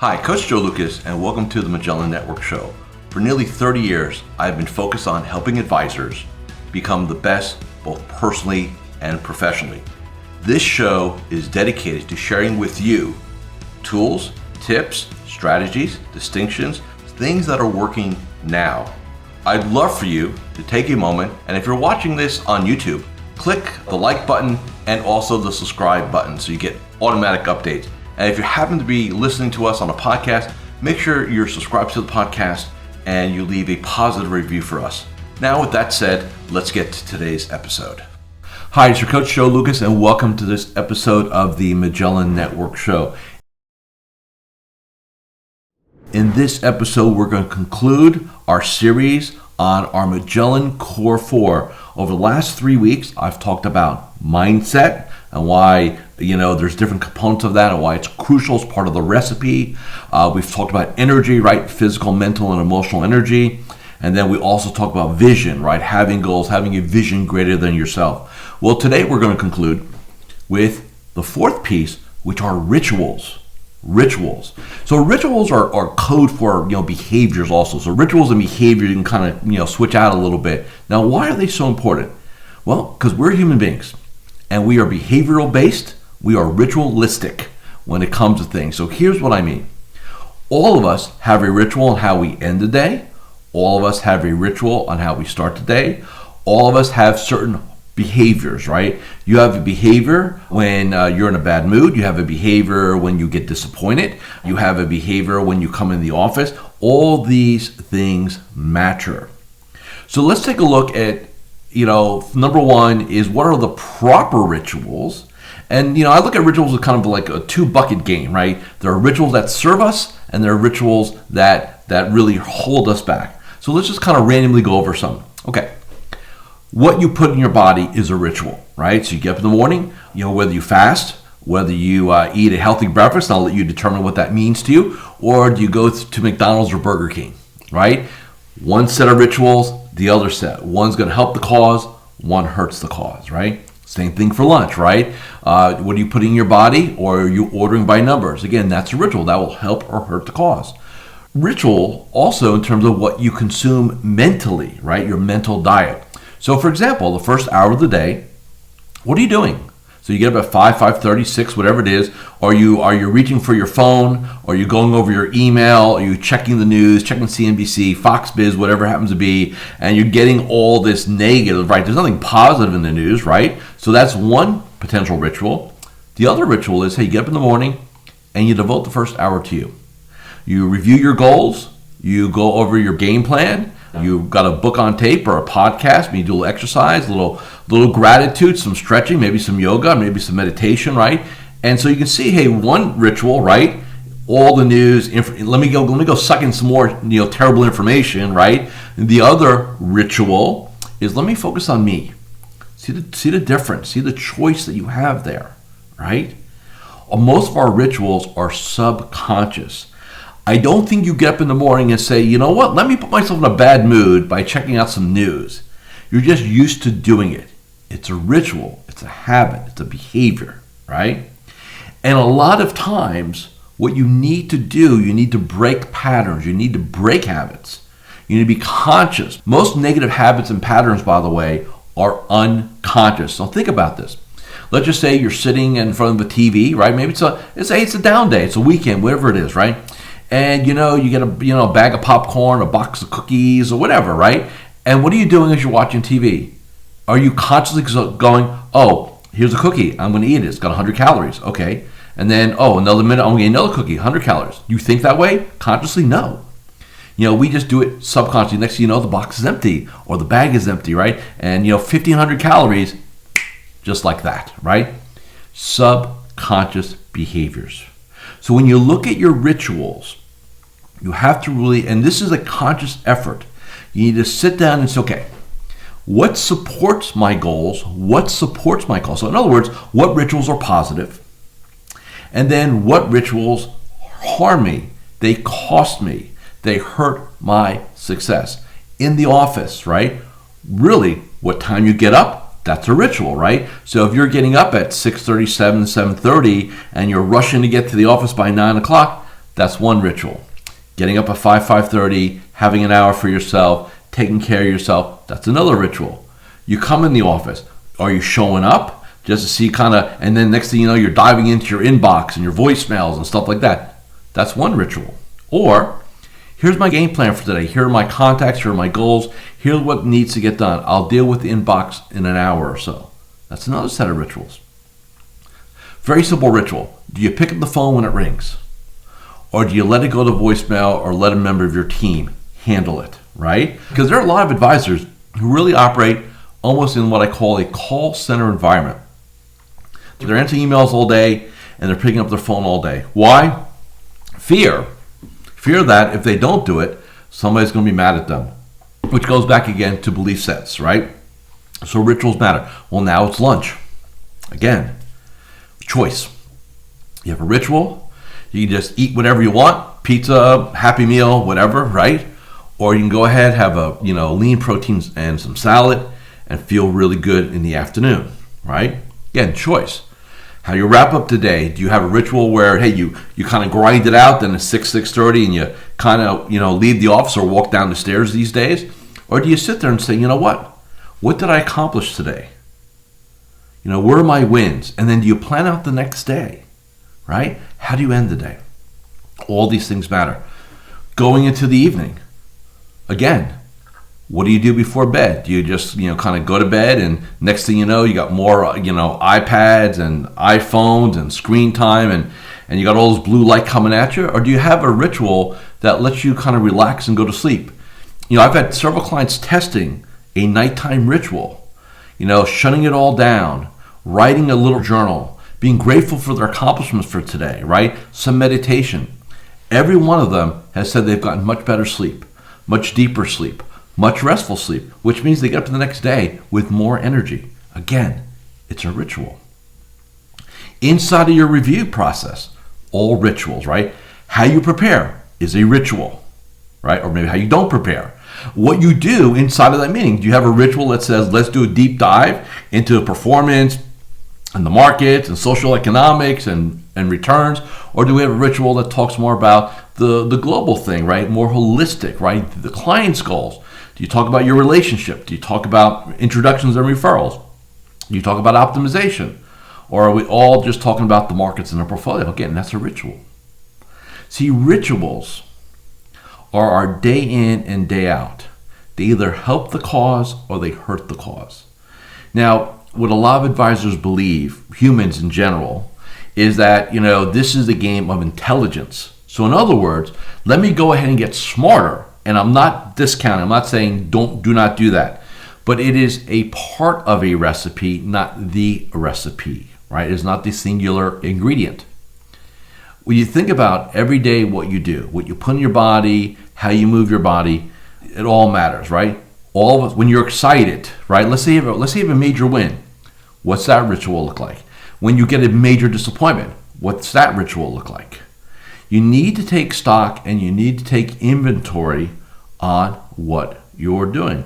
Hi, Coach Joe Lucas, and welcome to the Magellan Network Show. For nearly 30 years, I've been focused on helping advisors become the best both personally and professionally. This show is dedicated to sharing with you tools, tips, strategies, distinctions, things that are working now. I'd love for you to take a moment, and if you're watching this on YouTube, click the like button and also the subscribe button so you get automatic updates. And if you happen to be listening to us on a podcast, make sure you're subscribed to the podcast and you leave a positive review for us. Now, with that said, let's get to today's episode. Hi, it's your Coach Joe Lucas, and welcome to this episode of the Magellan Network Show. In this episode, we're going to conclude our series on our Magellan Core 4. Over the last 3 weeks, I've talked about mindset and why, there's different components of that and why it's crucial as part of the recipe. We've talked about energy, right? Physical, mental, and emotional energy. And then we also talk about vision, right? Having goals, having a vision greater than yourself. Well, today we're going to conclude with the fourth piece, which are rituals. Rituals. So rituals are code for behaviors also. So rituals and behavior you can kind of switch out a little bit. Now, why are they so important? Well, because we're human beings and we are behavioral based. We are ritualistic when it comes to things. So here's what I mean. All of us have a ritual on how we end the day. All of us have a ritual on how we start the day. All of us have certain behaviors, right? You have a behavior when you're in a bad mood. You have a behavior when you get disappointed. You have a behavior when you come in the office. All these things matter. So let's take a look at, number one is what are the proper rituals? And, I look at rituals as kind of like a two-bucket game, right? There are rituals that serve us and there are rituals that really hold us back. So let's just kind of randomly go over some. Okay. What you put in your body is a ritual, right? So you get up in the morning, whether you fast, whether you eat a healthy breakfast, and I'll let you determine what that means to you, or do you go to McDonald's or Burger King, right? One set of rituals, the other set. One's going to help the cause, one hurts the cause, right? Same thing for lunch, right? What are you putting in your body, or are you ordering by numbers? Again, that's a ritual. That will help or hurt the cause. Ritual also in terms of what you consume mentally, right? Your mental diet. So, for example, the first hour of the day, what are you doing? So you get up at 5:30, 6, whatever it is. Are you reaching for your phone? Are you going over your email? Are you checking the news, checking CNBC, Fox Biz, whatever it happens to be, and you're getting all this negative, right? There's nothing positive in the news, right? So that's one potential ritual. The other ritual is, hey, you get up in the morning and you devote the first hour to you. You review your goals. You go over your game plan. You've got a book on tape or a podcast. Maybe you do a little exercise, a little gratitude, some stretching, maybe some yoga, maybe some meditation, right? And so you can see, hey, one ritual, right? All the news. Let me go suck in some more, terrible information, right? And the other ritual is let me focus on me. See the difference. See the choice that you have there, right? Most of our rituals are subconscious. I don't think you get up in the morning and say, you know what, let me put myself in a bad mood by checking out some news. You're just used to doing it. It's a ritual. It's a habit. It's a behavior, right? And a lot of times, what you need to do, you need to break patterns. You need to break habits. You need to be conscious. Most negative habits and patterns, by the way, are unconscious. So think about this. Let's just say you're sitting in front of the TV, right? Maybe it's a down day. It's a weekend, whatever it is, right? And you get a bag of popcorn, a box of cookies, or whatever, right? And what are you doing as you're watching TV? Are you consciously going, oh, here's a cookie, I'm going to eat it. It's got 100 calories, okay. And then, another minute, I'm going to eat another cookie, 100 calories. You think that way? Consciously, no. We just do it subconsciously. Next thing you know, the box is empty or the bag is empty, right? And 1,500 calories, just like that, right? Subconscious behaviors. So when you look at your rituals, you have to really, and this is a conscious effort, you need to sit down and say, okay, what supports my goals? What supports my goals? So in other words, what rituals are positive? And then what rituals harm me? They cost me. They hurt my success. In the office, right? Really, what time you get up, that's a ritual, right? So if you're getting up at 6:30, 7:30, and you're rushing to get to the office by 9 o'clock, That's one ritual. Getting up at 5:30, having an hour for yourself, taking care of yourself, that's another ritual. You come in the office. Are you showing up just to see and then next thing you know, you're diving into your inbox and your voicemails and stuff like that. That's one ritual. Or, here's my game plan for today. Here are my contacts, here are my goals, here's what needs to get done. I'll deal with the inbox in an hour or so. That's another set of rituals. Very simple ritual. Do you pick up the phone when it rings? Or do you let it go to voicemail or let a member of your team handle it, right? Because there are a lot of advisors who really operate almost in what I call a call center environment. They're answering emails all day and they're picking up their phone all day. Why? Fear that if they don't do it, somebody's going to be mad at them, which goes back again to belief sets, right? So rituals matter. Well, now it's lunch. Again, choice. You have a ritual. You can just eat whatever you want, pizza, Happy Meal, whatever, right? Or you can go ahead, have a lean proteins and some salad and feel really good in the afternoon, right? Again, choice. How you wrap up today. Do you have a ritual where, hey, you kind of grind it out, then it's 6:30 and you kind of, leave the office or walk down the stairs these days? Or do you sit there and say, you know what? What did I accomplish today? Where are my wins? And then do you plan out the next day, right? How do you end the day? All these things matter. Going into the evening. Again, what do you do before bed? Do you just, kind of go to bed and next thing you know, you got more, iPads and iPhones and screen time and you got all this blue light coming at you? Or do you have a ritual that lets you kind of relax and go to sleep? I've had several clients testing a nighttime ritual, shutting it all down, writing a little journal, being grateful for their accomplishments for today, right? Some meditation. Every one of them has said they've gotten much better sleep, much deeper sleep, much restful sleep, which means they get up the next day with more energy. Again, it's a ritual. Inside of your review process, all rituals, right? How you prepare is a ritual, right? Or maybe how you don't prepare. What you do inside of that meeting. Do you have a ritual that says, let's do a deep dive into performance and the markets and social economics and returns? Or do we have a ritual that talks more about the global thing, right? More holistic, right? The client's goals. Do you talk about your relationship? Do you talk about introductions and referrals? Do you talk about optimization? Or are we all just talking about the markets in our portfolio? Again, that's a ritual. See, rituals are our day in and day out. They either help the cause or they hurt the cause. Now, what a lot of advisors believe, humans in general, is that, this is a game of intelligence. So in other words, let me go ahead and get smarter. And I'm not discounting, I'm not saying do not do that. But it is a part of a recipe, not the recipe, right? It's not the singular ingredient. When you think about every day what you do, what you put in your body, how you move your body, it all matters, right? All of us, when you're excited, right? Let's say you have a major win. What's that ritual look like? When you get a major disappointment, what's that ritual look like? You need to take stock and you need to take inventory on what you're doing.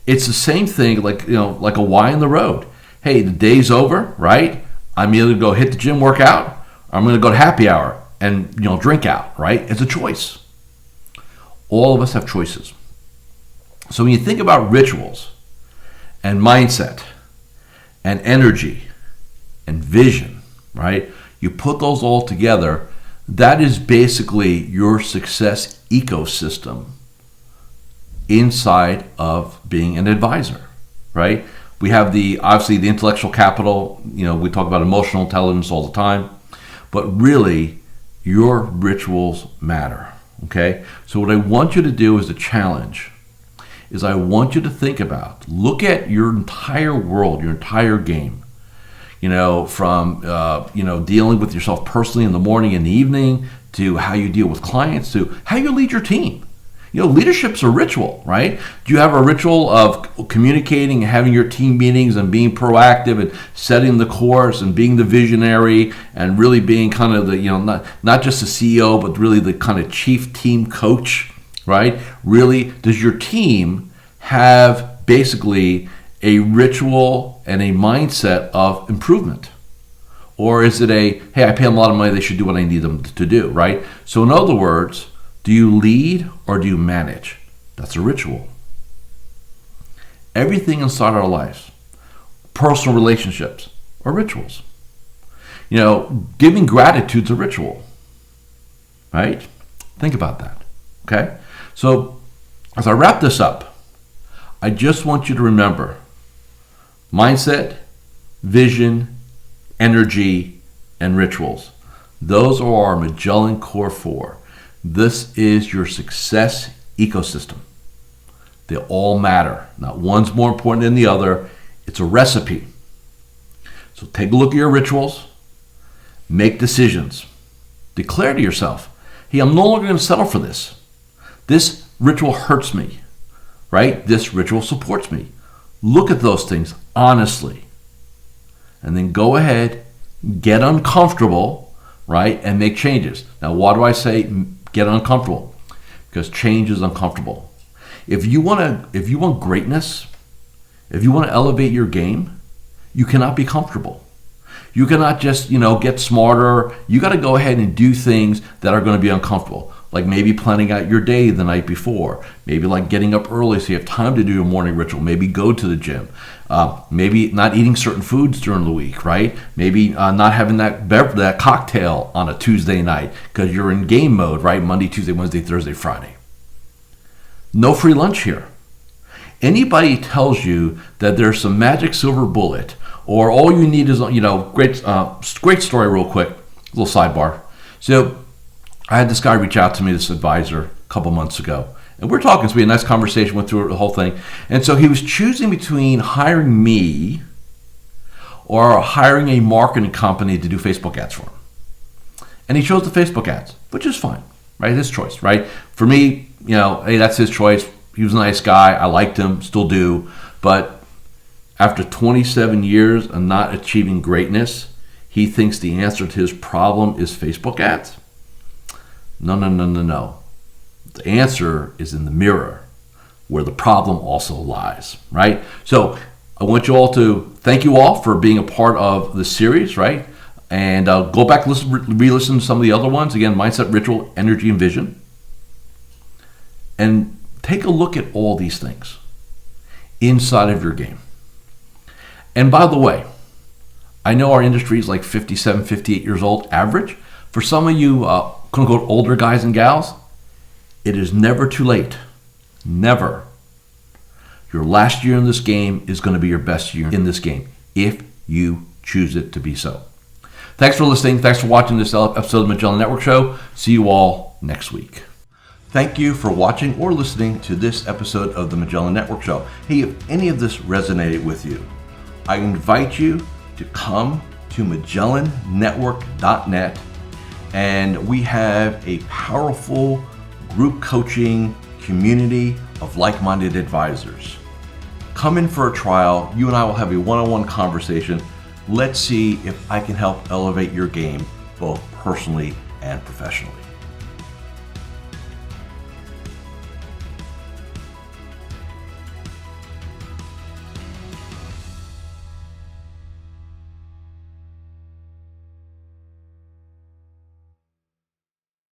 It's the same thing like a Y in the road. Hey, the day's over, right? I'm either going to go hit the gym, work out, or I'm going to go to happy hour and drink out, right? It's a choice. All of us have choices. So when you think about rituals and mindset and energy and vision, right? You put those all together, that is basically your success ecosystem inside of being an advisor, right? We have obviously the intellectual capital, we talk about emotional intelligence all the time, but really your rituals matter, okay? So what I want you to do as a challenge is I want you to think about, look at your entire world, your entire game, from dealing with yourself personally in the morning and the evening, to how you deal with clients, to how you lead your team. Leadership's a ritual, right? Do you have a ritual of communicating and having your team meetings and being proactive and setting the course and being the visionary and really being kind of the, not just the CEO, but really the kind of chief team coach, right? Really, does your team have basically a ritual and a mindset of improvement? Or is it a, hey, I pay them a lot of money, they should do what I need them to do, right? So in other words, do you lead or do you manage? That's a ritual. Everything inside our lives, personal relationships, are rituals. Giving gratitude's a ritual, right? Think about that, okay? So as I wrap this up, I just want you to remember mindset, vision, energy, and rituals. Those are our Magellan Core 4. This is your success ecosystem. They all matter. Not one's more important than the other. It's a recipe. So take a look at your rituals. Make decisions. Declare to yourself, hey, I'm no longer going to settle for this. This ritual hurts me, right? This ritual supports me. Look at those things honestly. And then go ahead, get uncomfortable, right? And make changes. Now, why do I say get uncomfortable? Because change is uncomfortable. If you want greatness, if you want to elevate your game, you cannot be comfortable. You cannot just, get smarter. You got to go ahead and do things that are going to be uncomfortable. Like maybe planning out your day the night before. Maybe like getting up early so you have time to do your morning ritual. Maybe go to the gym. Maybe not eating certain foods during the week, right? Maybe not having that cocktail on a Tuesday night because you're in game mode, right? Monday, Tuesday, Wednesday, Thursday, Friday. No free lunch here. Anybody tells you that there's some magic silver bullet or all you need is, great story real quick, little sidebar. So I had this guy reach out to me, this advisor, a couple months ago. And we're talking, so we had a nice conversation, went through the whole thing. And so he was choosing between hiring me or hiring a marketing company to do Facebook ads for him. And he chose the Facebook ads, which is fine, right? His choice, right? For me, hey, that's his choice. He was a nice guy. I liked him, still do. But after 27 years of not achieving greatness, he thinks the answer to his problem is Facebook ads? No. The answer is in the mirror, where the problem also lies, right? So I want you all to thank you all for being a part of the series, right? And go back, re-listen to some of the other ones. Again, mindset, ritual, energy, and vision. And take a look at all these things inside of your game. And by the way, I know our industry is like 57, 58 years old average. For some of you, quote unquote, older guys and gals, it is never too late. Never. Your last year in this game is going to be your best year in this game if you choose it to be so. Thanks for listening. Thanks for watching this episode of the Magellan Network Show. See you all next week. Thank you for watching or listening to this episode of the Magellan Network Show. Hey, if any of this resonated with you, I invite you to come to MagellanNetwork.net, and we have a powerful group coaching community of like-minded advisors. Come in for a trial. You and I will have a one-on-one conversation. Let's see if I can help elevate your game both personally and professionally.